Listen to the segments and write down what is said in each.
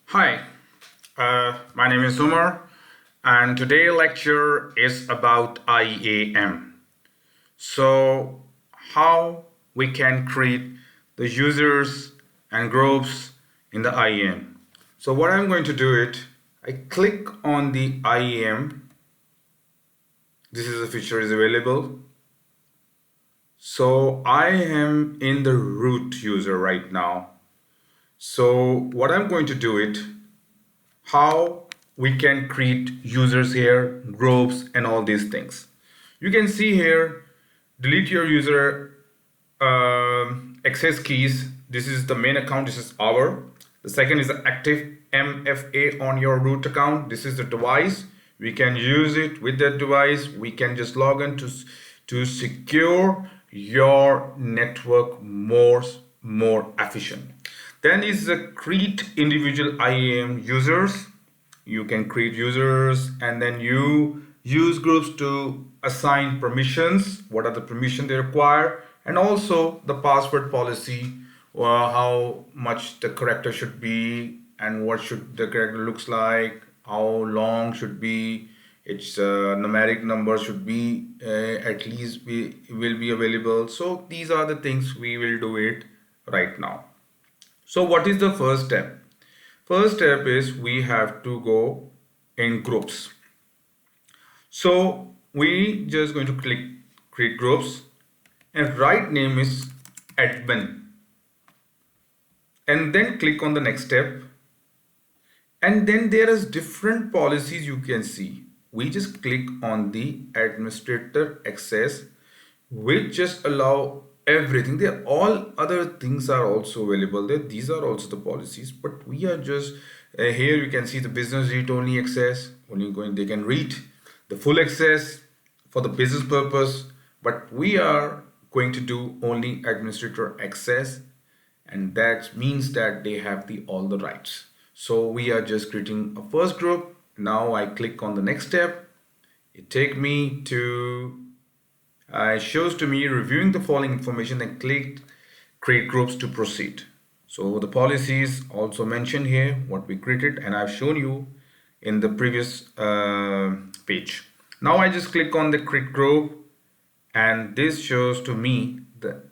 Hi, my name is Umar, and today's lecture is about IAM. So, how we can create the users and groups in the IAM. So, what I'm going to do it, I click on the IAM. This is a feature is available. So, I am in the root user right now. So, what I'm going to do it, how we can create users here, groups, and all these things. You can see here, delete your user access keys. This is the main account. This is our. The second is the active MFA on your root account. This is the device. We can use it with that device. We can just log in to secure your network more efficient. Then is the create individual IAM users. You can create users and then you use groups to assign permissions. What are the permissions they require? And also the password policy, how much the character should be and what should the character looks like, how long should be, its numeric number should be at least will be available. So these are the things we will do it right now. So what is the first step? First step is we have to go in groups. So we just going to click create groups and right name is admin and then click on the next step, and then there is different policies you can see. We just click on the administrator access, which just allow everything there. All other things are also available there. These are also the policies, but we are just here you can see the business read only access, only going they can read the full access for the business purpose, but we are going to do only administrator access, and that means that they have the all the rights. So we are just creating a first group. Now I click on the next step. It take me to it shows to me reviewing the following information, then click create groups to proceed. So the policies also mentioned here what we created, and I've shown you in the previous page. Now I just click on the create group, and this shows to me the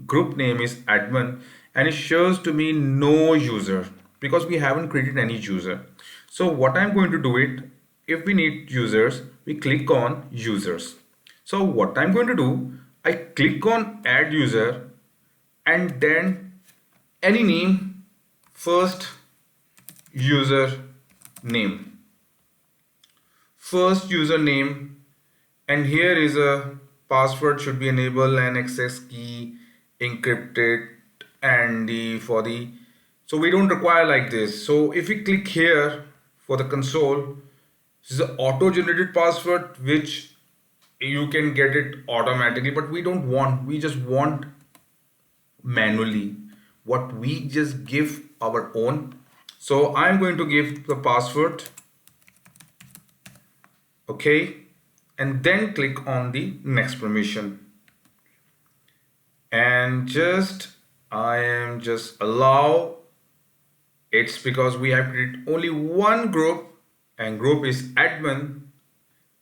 group name is admin, and it shows to me no user because we haven't created any user. So what I'm going to do it, if we need users, we click on users. So what I'm going to do, I click on add user and then any name, first user name, first username, and here is a password should be enabled and access key encrypted, and the for the so we don't require like this. So if we click here for the console, this is an auto generated password which you can get it automatically, but we don't want, we just want manually what we just give our own. So I'm going to give the password, okay, and then click on the next permission, and just I am just allow. It's because we have created only one group, and group is admin,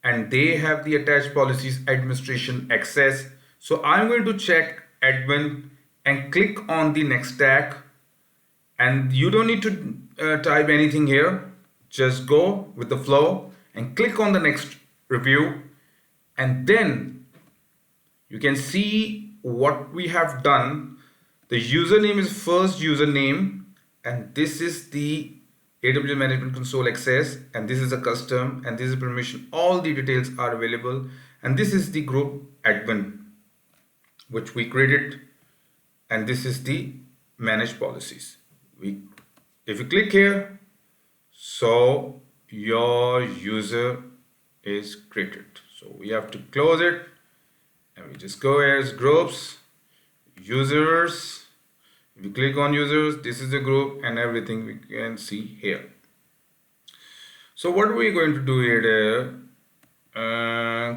and they have the attached policies administration access. So I'm going to check admin and click on the next tag, and you don't need to type anything here, just go with the flow and click on the next review, and then you can see what we have done. The username is first username, and this is the AWS Management Console access, and this is a custom, and this is permission. All the details are available, and this is the group admin which we created, and this is the manage policies. If you click here, so your user is created. So we have to close it, and we just go as groups, users. If you click on users, this is the group and everything we can see here. So what are we going to do here?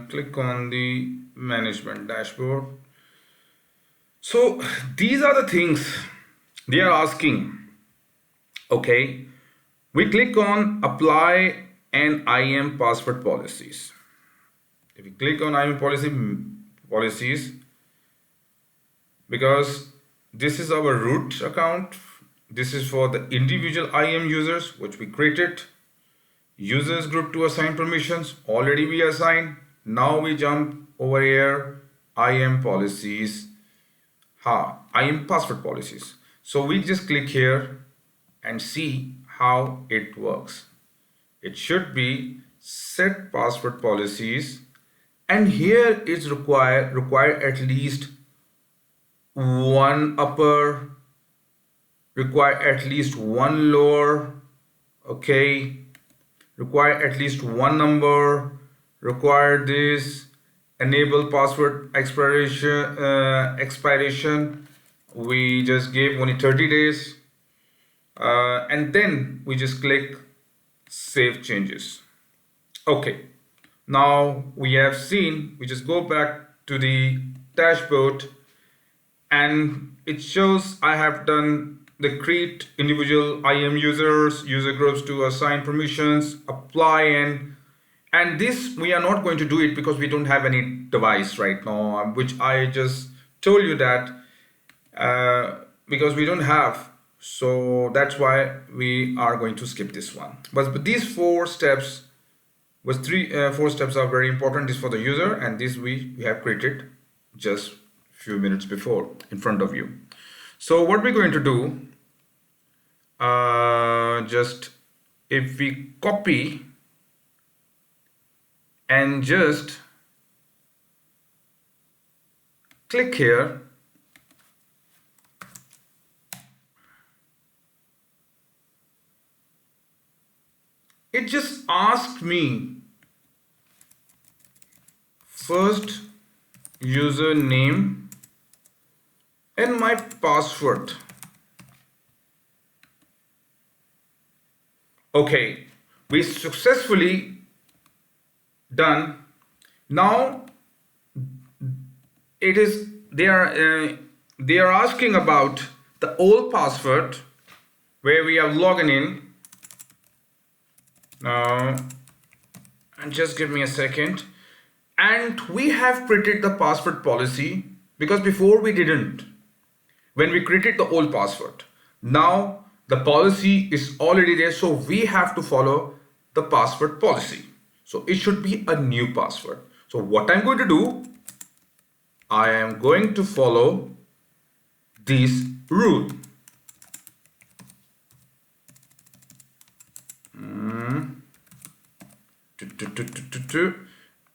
Click on the management dashboard. So these are the things they are asking. Okay, We click on apply and IAM password policies. If we click on IAM policies, because this is our root account, this is for the individual IAM users which we created. Users group to assign permissions, already we assign. Now we jump over here, IAM policies, IAM password policies. So we just click here and see how it works. It should be set password policies, and here it's require at least one upper, require at least one lower, okay, require at least one number, require this, enable password expiration, we just gave only 30 days, and then we just click save changes. Okay, now we have seen, we just go back to the dashboard and it shows I have done the create individual IAM users, user groups to assign permissions, apply, and this we are not going to do it because we don't have any device right now, which I just told you that because we don't have, so that's why we are going to skip this one. But these four steps four steps are very important. This for the user, and this we have created just few minutes before in front of you. So what we're going to do, just if we copy and just click here, it just asked me first username and my password. Okay, we successfully done. Now it is they are asking about the old password where we have logged in. Now, and just give me a second. And we have created the password policy because before we didn't. When we created the old password, now the policy is already there, so we have to follow the password policy. So it should be a new password. So what I'm going to do, I am going to follow this rule.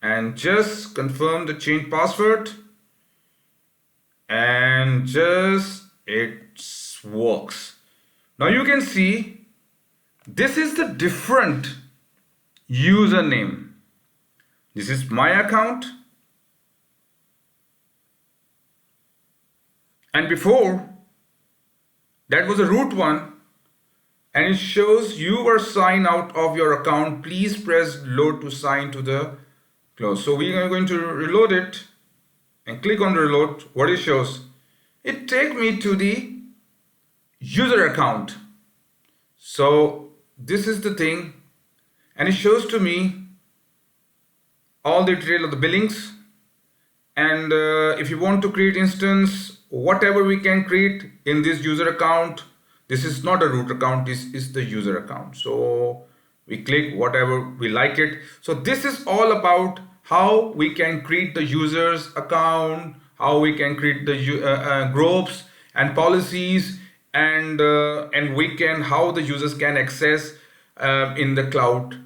And just confirm the change password, and just it works. Now you can see this is the different username. This is my account, and before that was a root one, and it shows you were signed out of your account. Please press load to sign to the close. So we are going to reload it and click on reload. What it shows, it take me to the user account. So this is the thing, and it shows to me all the detail of the billings, and if you want to create instance, whatever we can create in this user account. This is not a root account, this is the user account. So we click whatever we like it. So this is all about how we can create the user's account, how we can create the groups and policies, and we can how the users can access in the cloud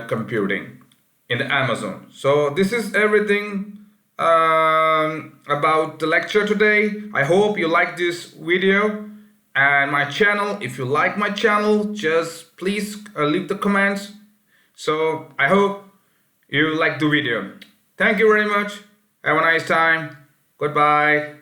computing in the Amazon. So this is everything about the lecture today. I hope you like this video and my channel. If you like my channel, just please leave the comments. So I hope you like the video. Thank you very much. Have a nice time. Goodbye.